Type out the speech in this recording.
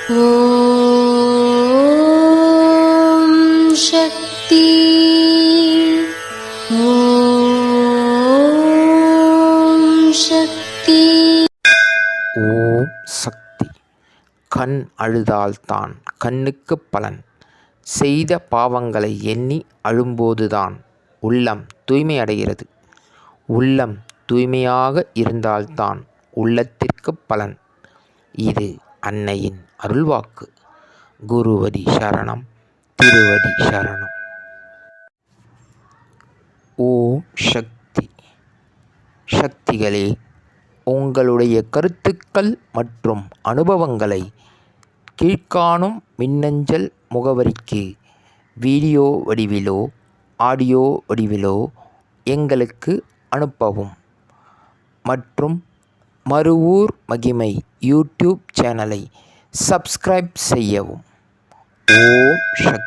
ஓம் சக்தி. ஓம் சக்தி. ஓம் சக்தி. கண் அழுதால்தான் கண்ணுக்கு பலன். செய்த பாவங்களை எண்ணி அழும்போதுதான் உள்ளம் தூய்மை அடைகிறது. உள்ளம் தூய்மையாக இருந்தால்தான் உள்ளத்திற்கு பலன். இது அன்னையின் அருள்வாக்கு. குருவடி சரணம், திருவடி சரணம். ஓம் சக்தி. சக்திகளே, உங்களுடைய கருத்துக்கள் மற்றும் அனுபவங்களை கீழ்காணும் மின்னஞ்சல் முகவரிக்கு வீடியோ வடிவிலோ ஆடியோ வடிவிலோ எங்களுக்கு அனுப்பவும். மற்றும் மறுவூர் மகிமை யூடியூப் சேனலை சப்ஸ்கிரைப் செய்யவும். ஓம் சக்தி.